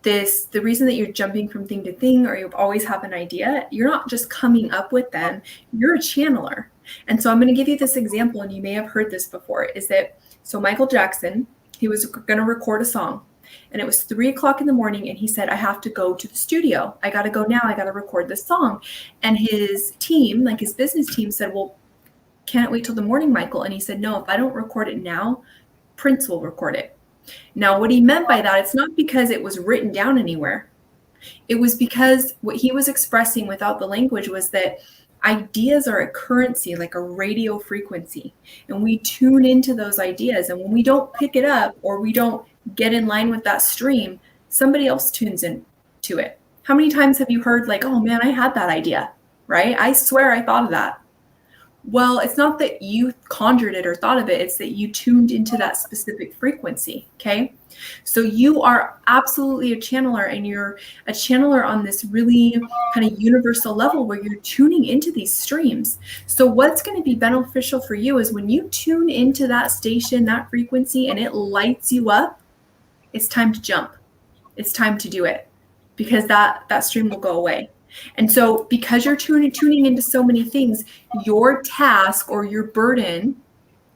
the reason that you're jumping from thing to thing, or you always have an idea, you're not just coming up with them, you're a channeler. And so I'm going to give you this example, and you may have heard this before, is that, so Michael Jackson, he was going to record a song, And it was 3:00 in the morning. And he said, I have to go to the studio. I got to go now. I got to record this song. And his team, like his business team, said, well, can't wait till the morning, Michael. And he said, no, if I don't record it now, Prince will record it. Now, what he meant by that, it's not because it was written down anywhere. It was because what he was expressing without the language was that ideas are a currency, like a radio frequency. And we tune into those ideas. And when we don't pick it up or we don't get in line with that stream, somebody else tunes into it. How many times have you heard like, oh man, I had that idea, right? I swear I thought of that. Well, it's not that you conjured it or thought of it. It's that you tuned into that specific frequency. Okay. So you are absolutely a channeler, and you're a channeler on this really kind of universal level where you're tuning into these streams. So what's going to be beneficial for you is when you tune into that station, that frequency, and it lights you up, it's time to jump. It's time to do it, because that stream will go away. And so because you're tuning into so many things, your task or your burden,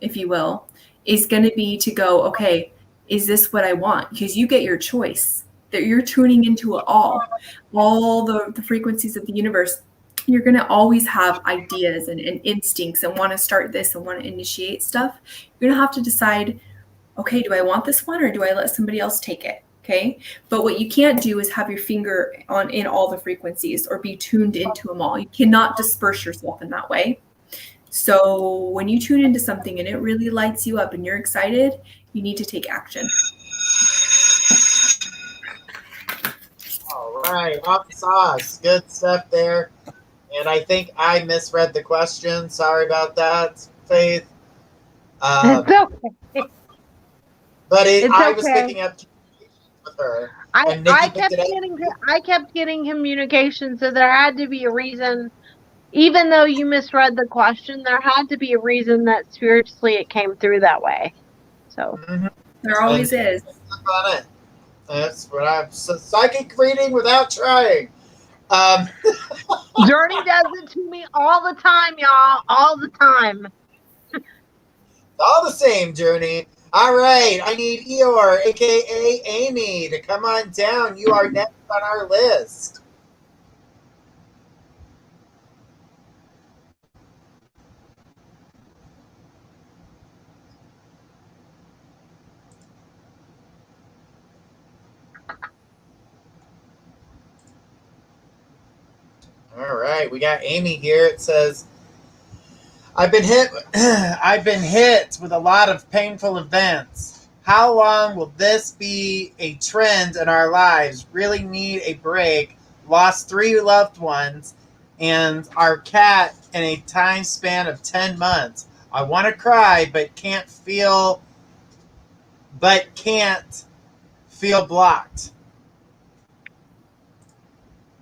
if you will, is going to be to go, okay, is this what I want? Because you get your choice. That you're tuning into it all the frequencies of the universe. You're going to always have ideas and instincts and want to start this and want to initiate stuff. You're going to have to decide, okay, do I want this one or do I let somebody else take it? Okay. But what you can't do is have your finger in all the frequencies or be tuned into them all. You cannot disperse yourself in that way. So when you tune into something and it really lights you up and you're excited, you need to take action. All right. Hot sauce. Good stuff there. And I think I misread the question. Sorry about that, Faith. It's okay. But I okay. was picking up with her. I kept getting communication, so there had to be a reason. Even though you misread the question, there had to be a reason that spiritually it came through that way. So there always is. That's what I'm psychic reading without trying. Journey does it to me all the time, y'all. All the time. All the same, Journey. All right, I need Eeyore, aka Amy, to come on down. You are next on our list. All right, we got Amy here. It says, I've been hit with a lot of painful events. How long will this be a trend in our lives? Really need a break. Lost 3 loved ones and our cat in a time span of 10 months. I want to cry, but can't feel blocked.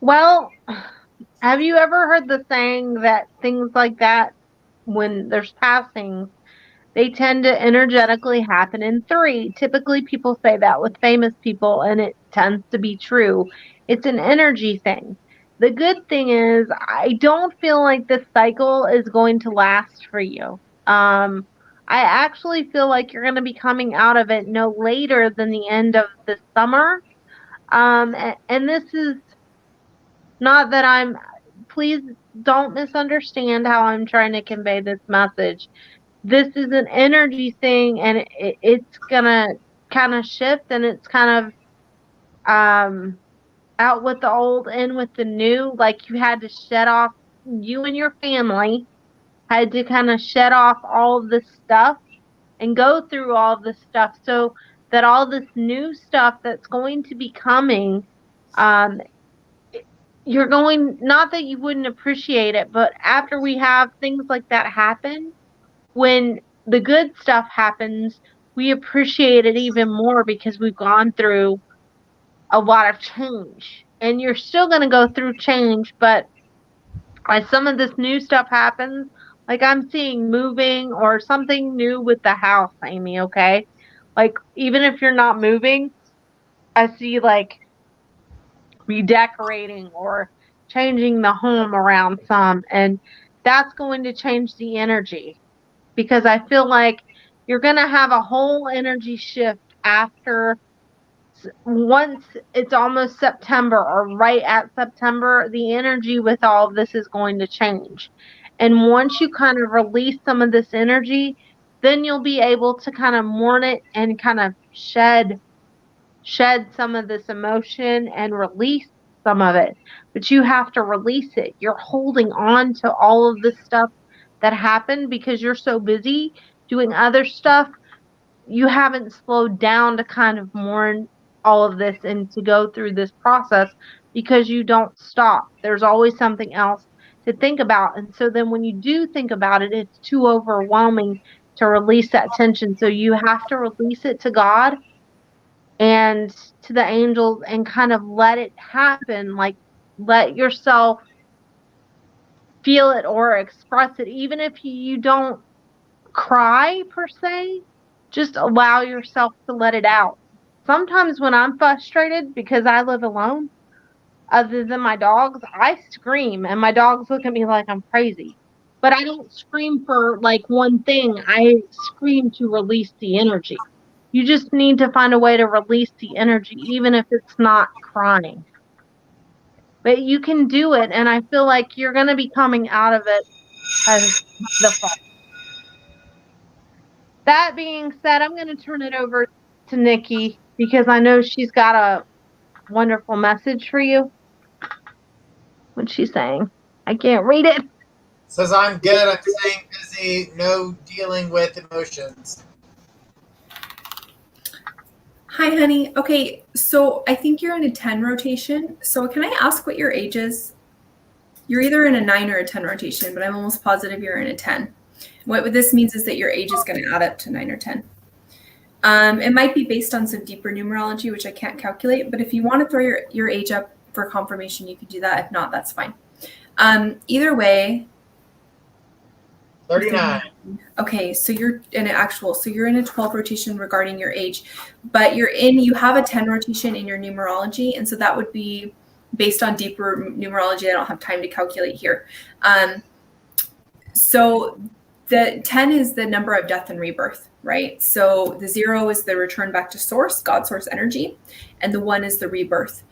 Well, have you ever heard the saying that things like that, when there's passings, they tend to energetically happen in 3? Typically, people say that with famous people, and it tends to be true. It's an energy thing. The good thing is, I don't feel like this cycle is going to last for you. I actually feel like you're going to be coming out of it no later than the end of the summer. And this is not that please don't misunderstand how I'm trying to convey this message. This is an energy thing, and it's going to kind of shift, and it's kind of out with the old, in with the new. Like, you had to shed off, you and your family had to kind of shed off all of this stuff and go through all of this stuff so that all this new stuff that's going to be coming, you're going, not that you wouldn't appreciate it, but after we have things like that happen, when the good stuff happens, we appreciate it even more because we've gone through a lot of change. And you're still going to go through change, but as some of this new stuff happens, like I'm seeing moving or something new with the house, Amy, okay? Like, even if you're not moving, I see like redecorating or changing the home around some, and that's going to change the energy, because I feel like you're going to have a whole energy shift after once it's almost September or right at September, the energy with all of this is going to change. And once you kind of release some of this energy, then you'll be able to kind of mourn it and kind of shed some of this emotion and release some of it. But you have to release it. You're holding on to all of this stuff that happened because you're so busy doing other stuff. You haven't slowed down to kind of mourn all of this and to go through this process because you don't stop. There's always something else to think about. And so then when you do think about it, it's too overwhelming to release that tension. So you have to release it to God and to the angels and kind of let it happen. Like, let yourself feel it or express it. Even if you don't cry per se, just allow yourself to let it out. Sometimes when I'm frustrated because I live alone, other than my dogs, I scream and my dogs look at me like I'm crazy. But I don't scream for like one thing. I scream to release the energy. You just need to find a way to release the energy, even if it's not crying. But you can do it, and I feel like you're going to be coming out of it as the fall. That being said, I'm going to turn it over to Nikki because I know she's got a wonderful message for you. What's she saying? I can't read it. Says, I'm good. I'm staying busy. No dealing with emotions. Hi, honey. Okay, so I think you're in a 10 rotation. So can I ask what your age is? You're either in a 9 or a 10 rotation, but I'm almost positive you're in a 10. What this means is that your age is going to add up to 9 or 10. It might be based on some deeper numerology, which I can't calculate, but if you want to throw your age up for confirmation, you can do that. If not, that's fine. Either way. 39. Okay, so you're in a 12 rotation regarding your age, but you have a 10 rotation in your numerology, and so that would be based on deeper numerology. I don't have time to calculate here. So the 10 is the number of death and rebirth, right? So the 0 is the return back to source, God source energy, and the 1 is the rebirth.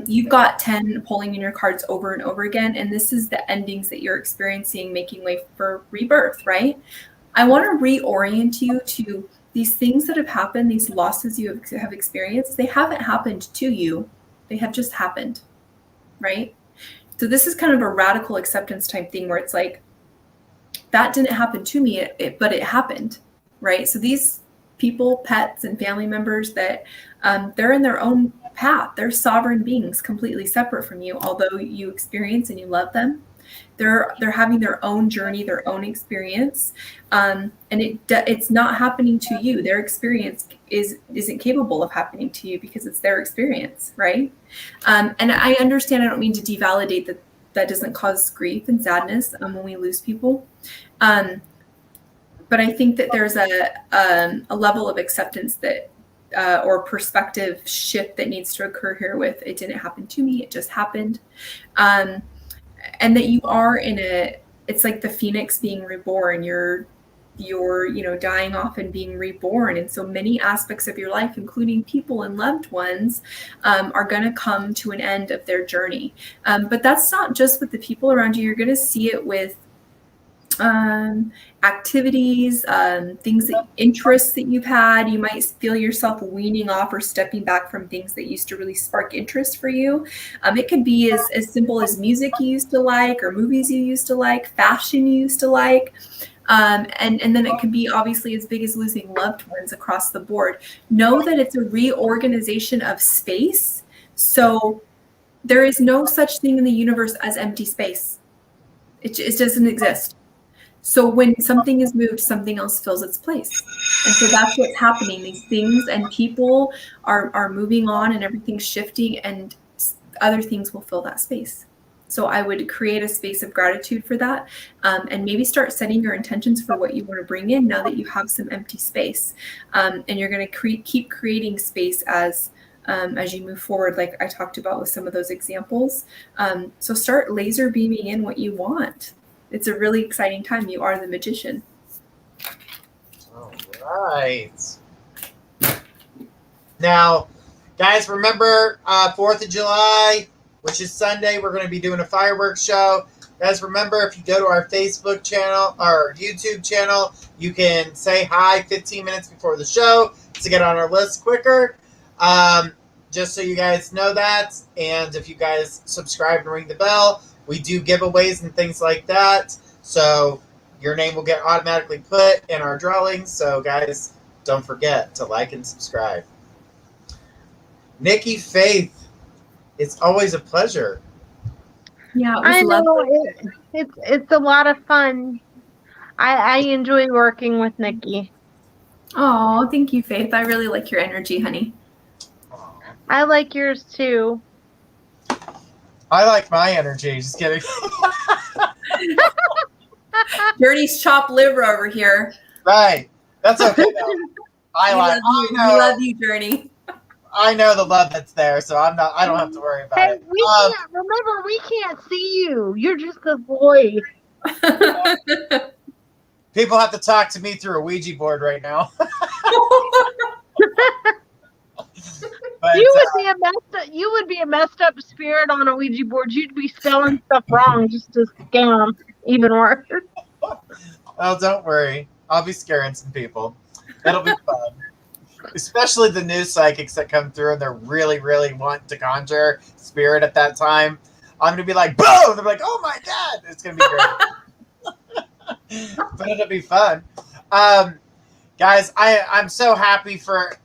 You've got 10 pulling in your cards over and over again, and this is the endings that you're experiencing, making way for rebirth, right? I want to reorient you to these things that have happened, these losses you have experienced. They haven't happened to you. They have just happened, right? So this is kind of a radical acceptance type thing where it's like, that didn't happen to me, but it happened, right? So these people, pets and family members that they're in their own path. They're sovereign beings, completely separate from you. Although you experience and you love them, they're having their own journey, their own experience, and it's not happening to you. Their experience isn't capable of happening to you because it's their experience, right? And I understand. I don't mean to devalidate that doesn't cause grief and sadness when we lose people. But I think that there's a level of acceptance that or perspective shift that needs to occur here with it didn't happen to me, it just happened. And that you are it's like the phoenix being reborn. You're dying off and being reborn. And so many aspects of your life, including people and loved ones, are going to come to an end of their journey. But that's not just with the people around you. You're going to see it with activities, interests that you've had. You might feel yourself weaning off or stepping back from things that used to really spark interest for you. It could be as simple as music you used to like, or movies you used to like, fashion you used to like. And then it could be obviously as big as losing loved ones across the board. Know that it's a reorganization of space. So there is no such thing in the universe as empty space. It doesn't exist. So when something is moved, something else fills its place. And so that's what's happening. These things and people are moving on and everything's shifting, and other things will fill that space. So I would create a space of gratitude for that, and maybe start setting your intentions for what you want to bring in now that you have some empty space. And you're going to keep creating space as you move forward, like I talked about with some of those examples. So start laser beaming in what you want. It's a really exciting time. You are the magician. All right. Now, Guys, remember 4th of July, which is Sunday, we're going to be doing a fireworks show. Guys, remember, if you go to our Facebook channel, our YouTube channel, you can say hi 15 minutes before the show to get on our list quicker. Just so you guys know that. And if you guys subscribe and ring the bell, we do giveaways and things like that. So your name will get automatically put in our drawings. So, guys, don't forget to like and subscribe. Nikki, Faith, it's always a pleasure. Yeah, it was I know lovely. it's a lot of fun. I enjoy working with Nikki. Oh, thank you, Faith. I really like your energy, honey. I like yours too. I like my energy. Just kidding. Journey's chopped liver over here. Right. That's okay, though. I love you, Journey. I know the love that's there, so I don't have to worry about Hey, it. we can't see you. You're just a voice. People have to talk to me through a Ouija board right now. But, you would be a messed up spirit on a Ouija board. You'd be spelling stuff wrong just to scare them even worse. oh, don't worry. I'll be scaring some people. It'll be fun. Especially the new psychics that come through and they're really, really wanting to conjure spirit at that time. I'm going to be like, boom! They're like, oh my God! It's going to be great. But it'll be fun. Guys, I'm so happy for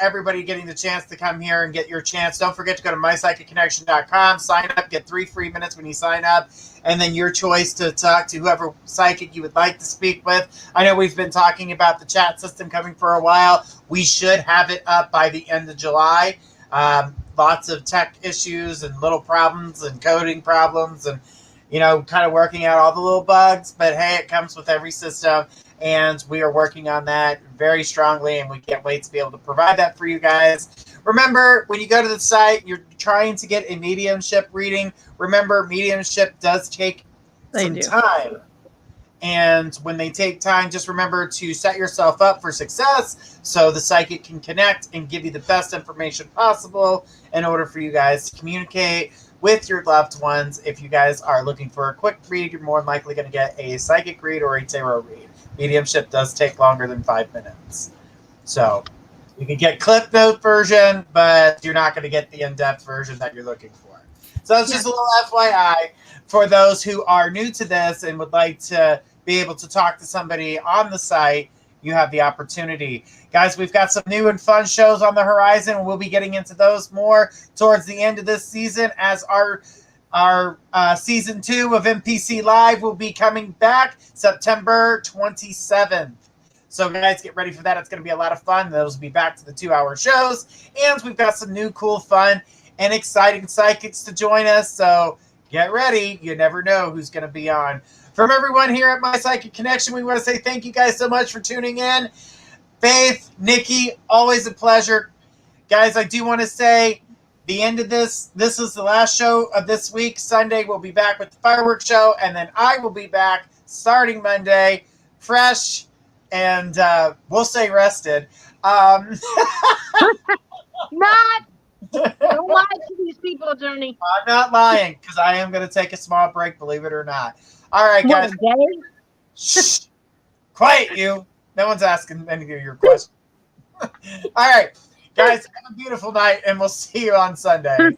everybody getting the chance to come here and get your chance. Don't forget to go to mypsychicconnection.com, sign up, get 3 free minutes when you sign up, and then your choice to talk to whoever psychic you would like to speak with. I know we've been talking about the chat system coming for a while. We should have it up by the end of July. Lots of tech issues and little problems and coding problems and, kind of working out all the little bugs. But, hey, it comes with every system. And we are working on that very strongly, and we can't wait to be able to provide that for you guys. Remember, when you go to the site, you're trying to get a mediumship reading. Remember, mediumship does take some time. And when they take time, just remember to set yourself up for success so the psychic can connect and give you the best information possible in order for you guys to communicate with your loved ones. If you guys are looking for a quick read, you're more than likely going to get a psychic read or a tarot read. Mediumship does take longer than 5 minutes. So you can get clip note version, but you're not going to get the in-depth version that you're looking for. So it's just a little FYI for those who are new to this and would like to be able to talk to somebody on the site. You have the opportunity. Guys, we've got some new and fun shows on the horizon. We'll be getting into those more towards the end of this season as our season 2 of MPC Live will be coming back September 27th. So, guys, get ready for that. It's going to be a lot of fun. Those will be back to the 2-hour shows. And we've got some new, cool, fun, and exciting psychics to join us. So, get ready. You never know who's going to be on. From everyone here at My Psychic Connection, we want to say thank you guys so much for tuning in. Faith, Nikki, always a pleasure. Guys, I do want to say the end of this is the last show of this week. Sunday, we'll be back with the fireworks show, and then I will be back starting Monday, fresh, and we'll say rested. Not. Don't lie to these people, Journey. I'm not lying, because I am going to take a small break, believe it or not. All right, guys. Shh. Quiet, you. No one's asking any of your questions. All right, guys, have a beautiful night, and we'll see you on Sunday.